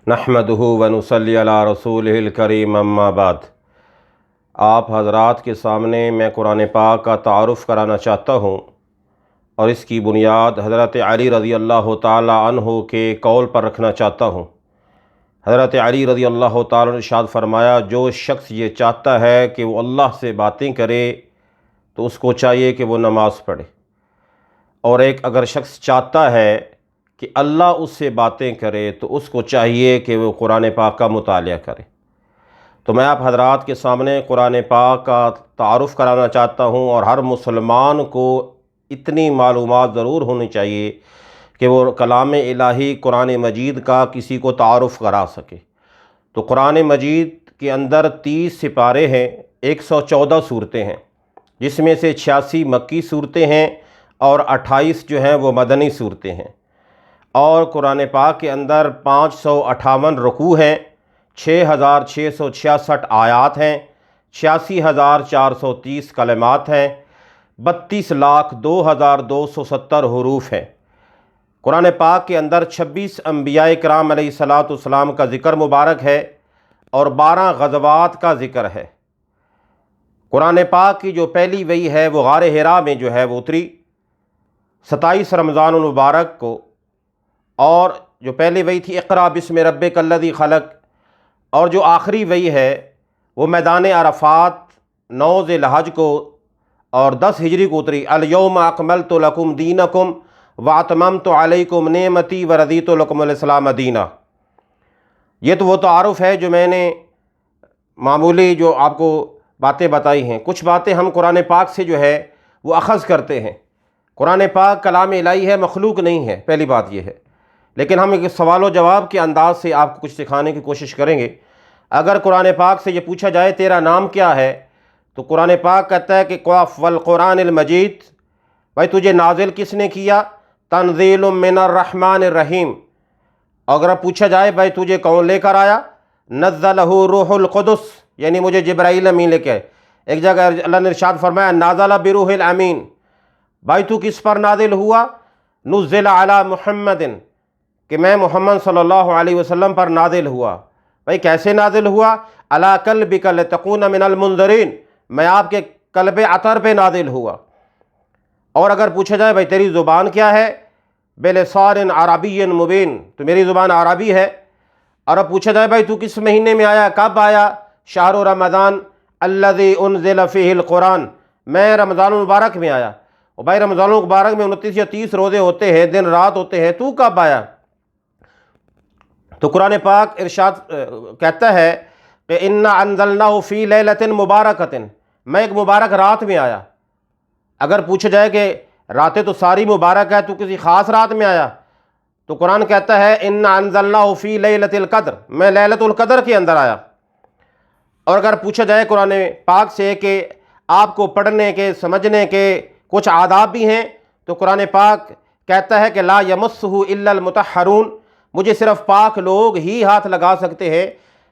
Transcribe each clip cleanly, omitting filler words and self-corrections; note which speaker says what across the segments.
Speaker 1: नहमदुहु व नुसल्ली अला रसूलिहिल करीम अम्मा बाद। आप हज़रात के सामने मैं कुरान पाक का तारुफ़ कराना चाहता हूँ और इसकी बुनियाद हज़रत अली रज़ी अल्लाह ताला अन्हु के कौल पर रखना चाहता हूँ। हज़रत अली रज़ी अल्लाह ताला ने इरशाद फरमाया, जो शख्स ये चाहता है कि वो अल्लाह से बातें करे तो उसको चाहिए कि वो नमाज़ पढ़े, और एक अगर शख्स चाहता है कि अल्लाह उससे बातें करे तो उसको चाहिए कि वो कुरान पाक का मुतालिया करे। तो मैं आप हज़रात के सामने कुरान पाक का तारुफ़ कराना चाहता हूँ, और हर मुसलमान को इतनी मालूमात ज़रूर होनी चाहिए कि वो कलाम इलाही कुरान मजीद का किसी को तारुफ़ करा सके। तो कुरान मजीद के अंदर 30 सिपारे हैं, 114 सूरतें हैं, जिसमें से 86 मक्की सूरतें हैं और 28 जो हैं वो मदनी सूरतें हैं। और कुरान पाक के अंदर 558 रुकू हैं, 6666 आयात हैं, 86,430 कलमात हैं, 32,02,270 हरूफ हैं। कुरान पाक के अंदर 26 अंबिया किराम अलैहिस्सलाम का ज़िक्र मुबारक है और 12 ग़ज़वात का ज़िक्र है। कुरान पाक की जो पहली वही है वो गार हिरा में जो है वो उतरी 27 रमज़ान मुबारक को, और जो पहली वही थी इक़रा बिस्मि रब्बिकल्लज़ी ख़लक़, और जो आखिरी वही है वो मैदान अरफ़ात 9 ज़िलहज को और 10 हिजरी को उतरी। अल-यौमा अकमलतु लकुम दीनकुम व अतममतु अलैकुम नेमती व रज़ीतु लकुमुल इस्लाम दीना। ये तो वो तारुफ़ है जो मैंने मामूली जो आपको बातें बताई हैं। कुछ बातें हम कुरान पाक से जो है वो अख़ज़ करते हैं। कुरान पाक कलाम इलाही है, मखलूक नहीं है, पहली बात ये है। लेकिन हम एक सवाल व जवाब के अंदाज़ से आपको कुछ सिखाने की कोशिश करेंगे। अगर कुरान पाक से ये पूछा जाए तेरा नाम क्या है, तो कुरान पाक कहता है कि क़ाफ़ वल क़ुरानिल मजीद, भाई तुझे नाजिल किसने किया, तंज़ीलुम मिनर रहमानिर रहीम। अगर पूछा जाए भाई तुझे कौन लेकर आया, नज़्ज़लहु रूहुल क़ुदुस, यानी मुझे जिब्राईल अमीन लेके आए। एक जगह अल्लाह ने इरशाद फरमाया नाज़ला बिरूहिल अमीन, भाई तू किस पर नाजिल हुआ, नुज़्ज़िला अला मुहम्मदिन, कि मैं मोहम्मद सल्लल्लाहु अलैहि वसल्लम पर नाजिल हुआ। भाई कैसे नाजिल हुआ, अला क़ल्बिका लितकूना मिनल मुनज़रीन, मैं आपके क़ल्ब अतर पे नाजिल हुआ। और अगर पूछा जाए भाई तेरी ज़ुबान क्या है, बिलिसानिन अरबिय्यिन मुबीन, तो मेरी ज़ुबान अरबी है। और अब पूछा जाए भाई तू किस महीने में आया, कब आया, शहर रमज़ान अल्लज़ी उन्ज़िला फ़ीहिल क़ुरान, मैं रमज़ान मुबारक में आया। और भाई रमज़ान मुबारक में 29 या 30 रोज़े होते हैं, दिन रात होते हैं, तू कब आया। तो कुरान पाक इरशाद कहता है कि इन्ना अंज़लनाहु फ़ी लैलतिन मुबारकतिन, मैं एक मुबारक रात में आया। अगर पूछा जाए कि रातें तो सारी मुबारक है, तू किसी ख़ास रात में आया, तो कुरान कहता है इन्ना अंज़लनाहु फ़ी लैलतिल क़द्र, मैं लैलतुल क़द्र के अंदर आया। और अगर पूछा जाए कुरान पाक से कि आपको पढ़ने के समझने के कुछ आदाब भी हैं, तो कुरान पाक कहता है कि ला यमस्सुहु इल्लल मुतहहरून, मुझे सिर्फ़ पाक लोग ही हाथ लगा सकते हैं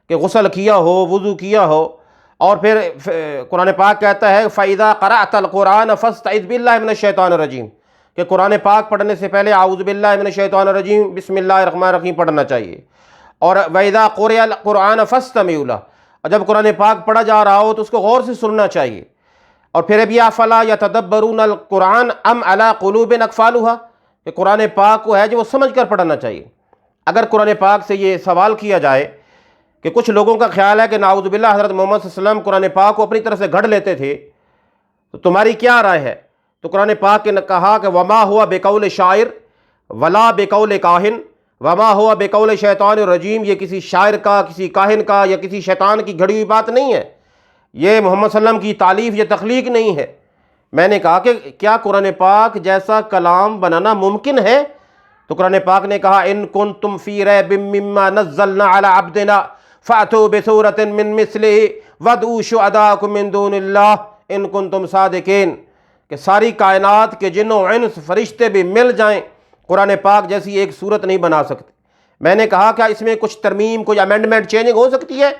Speaker 1: कि गुस्ल किया हो, वुज़ू किया हो। और फिर कुरान पाक कहता है फ़इज़ा क़रअतल क़ुरान फ़स्तइज़ बिल्लाहि मिनश शैतानिर रजीम, कि कुरान पाक पढ़ने से पहले आऊज़ु बिल्लाहि मिनश शैतानिर रजीम बिस्मिल्लाहिर रहमानिर रहीम पढ़ना चाहिए। और वइज़ा क़ुरिअल क़ुरान फ़स्तमिऊ लह, और जब कुरान पाक पढ़ा जा रहा हो तो उसको गौर से सुनना चाहिए। और फिर अब या फ़ला यतदब्बरूनल क़ुरान अम अला क़ुलूबिन अक़फ़ालुहा, कि कुरान पाक को है जो वो समझ कर पढ़ना चाहिए। अगर कुरान पाक से ये सवाल किया जाए कि कुछ लोगों का ख्याल है कि नाउज़ुबिल्लाह हज़रत मोहम्मद सल्लल्लाहु अलैहि वसल्लम कुरान पाक को अपनी तरफ से गढ़ लेते थे, तो तुम्हारी क्या राय है। तो कुरान पाक ने कहा कि वमा हुआ बेकौल शायर वला बेकौल काहिन वमा हुआ बेकौल शैतानिर रजीम, ये किसी शायर का, किसी काहिन का या किसी शैतान की घड़ी हुई बात नहीं है, ये मोहम्मद सल्लल्लाहु अलैहि वसल्लम की तालीफ़ या तख्लीक नहीं है। मैंने कहा कि क्या कुरान पाक जैसा कलाम बनाना मुमकिन है। तो कुरान पाक ने कहा इन कुंतुम फ़ी रैबिम मिम्मा नज़्ज़लना अला अब्दिना फ़अतू बिसूरतिन मिन मिस्लिही वदऊ शुहदाकुम मिन दूनिल्लाह इन कुंतुम सादिकीन, कि सारी कायनात के जिन्नो इंस फरिश्ते भी मिल जाएं, कुरान पाक जैसी एक सूरत नहीं बना सकते। मैंने कहा क्या इसमें कुछ तरमीम, कोई अमेंडमेंट, चेंजिंग हो सकती है।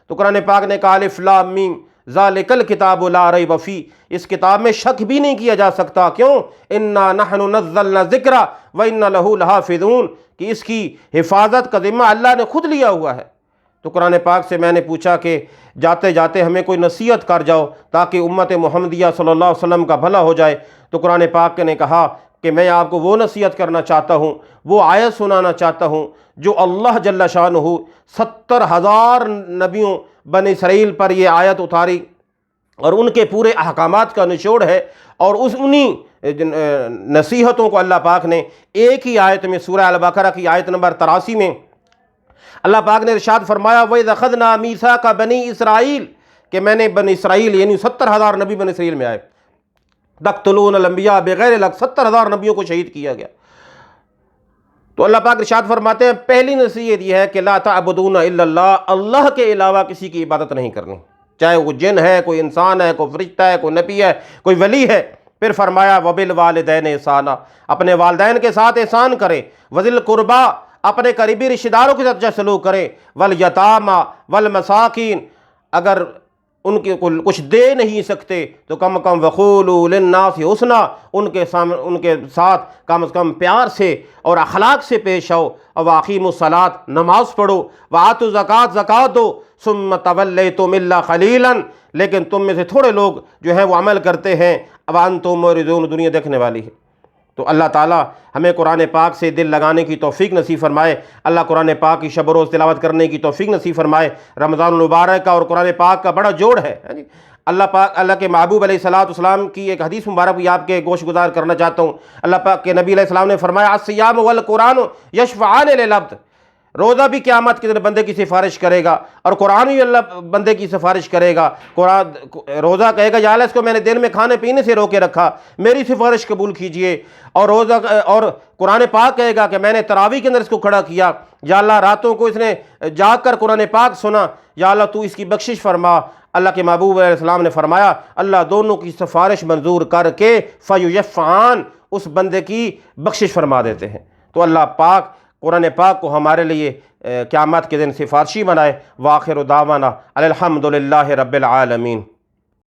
Speaker 1: तो कुरान पाक ने कहा अलिफ लाम मीम ذالک الکتاب لا ریب فیہ، اس کتاب میں شک بھی نہیں کیا جا سکتا، کیوں؟ انا نحن نزلنا الذکر وانا لہ لحافظون، کہ اس کی حفاظت کا ذمہ اللہ نے خود لیا ہوا ہے۔ تو قرآن پاک سے میں نے پوچھا کہ جاتے جاتے ہمیں کوئی نصیحت کر جاؤ تاکہ امت محمدیہ صلی اللہ علیہ وسلم کا بھلا ہو جائے، تو قرآن پاک نے کہا کہ میں آپ کو وہ نصیحت کرنا چاہتا ہوں، وہ آیت سنانا چاہتا ہوں جو اللہ جل شانہ 70,000 نبیوں بنی اسرائیل پر یہ آیت اتاری اور ان کے پورے احکامات کا نچوڑ ہے، اور انہی نصیحتوں کو اللہ پاک نے ایک ہی آیت میں سورہ البقرہ کی آیت نمبر 83 میں اللہ پاک نے ارشاد فرمایا وَإِذْ أَخَذْنَا مِيثَاقَ بَنِي اسرائیل، کہ میں نے بنی اسرائیل یعنی 70,000 نبی بنی اسرائیل میں آئے، تقتلون الانبیاء بغیر الحق، 70,000 نبیوں کو شہید کیا گیا۔ تو اللہ پاک ارشاد فرماتے ہیں پہلی نصیحت یہ ہے کہ لا تعبدون الا اللہ، اللہ کے علاوہ کسی کی عبادت نہیں کرنی، چاہے وہ جن ہے، کوئی انسان ہے، کوئی فرشتہ ہے، کوئی نبی ہے، کوئی ولی ہے۔ پھر فرمایا وبالوالدین احسانا، اپنے والدین کے ساتھ احسان کرے، وذی القربیٰ، اپنے قریبی رشتہ داروں کے ساتھ اچھا سلوک کرے، والیتامیٰ والمساکین، اگر ان کے کچھ دے نہیں سکتے تو کم از کم وقولوا للناس حسنا، ان کے ساتھ کم از کم پیار سے اور اخلاق سے پیش آؤ، واقیموا الصلاۃ، نماز پڑھو، وآتوا الزکوٰۃ، زکوٰۃ دو، ثم تولیتم الا قلیلا، لیکن تم میں سے تھوڑے لوگ جو ہیں وہ عمل کرتے ہیں، وانتم معرضون، دنیا دیکھنے والی ہے۔ تو اللہ تعالیٰ ہمیں قرآن پاک سے دل لگانے کی توفیق نصیب فرمائے، اللہ قرآن پاک کی شب و روز تلاوت کرنے کی توفیق نصیب فرمائے۔ رمضان المبارک کا اور قرآن پاک کا بڑا جوڑ ہے جی۔ اللہ کے محبوب علیہ السلام کی ایک حدیث مبارک بھی آپ کے گوش گزار کرنا چاہتا ہوں۔ اللہ پاک کے نبی علیہ السلام نے فرمایا الصیام والقرآن یشفعان للعبد، روزہ بھی قیامت کے دن بندے کی سفارش کرے گا اور قرآن بھی اللہ بندے کی سفارش کرے گا۔ روزہ کہے گا یا اللہ اس کو میں نے دن میں کھانے پینے سے روکے رکھا، میری سفارش قبول کیجئے، اور قرآن پاک کہے گا کہ میں نے تراویح کے اندر اس کو کھڑا کیا، یا اللہ راتوں کو اس نے جاگ کر قرآن پاک سنا، یا اللہ تو اس کی بخشش فرما۔ اللہ کے محبوب علیہ السلام نے فرمایا اللہ دونوں کی سفارش منظور کر کے فیشفعان، اس بندے کی بخشش فرما دیتے ہیں۔ تو اللہ پاک قرآن پاک کو ہمارے لیے قیامت کے دن سفارشی بنائے۔ وآخر دعوانا الحمدللہ رب العالمین۔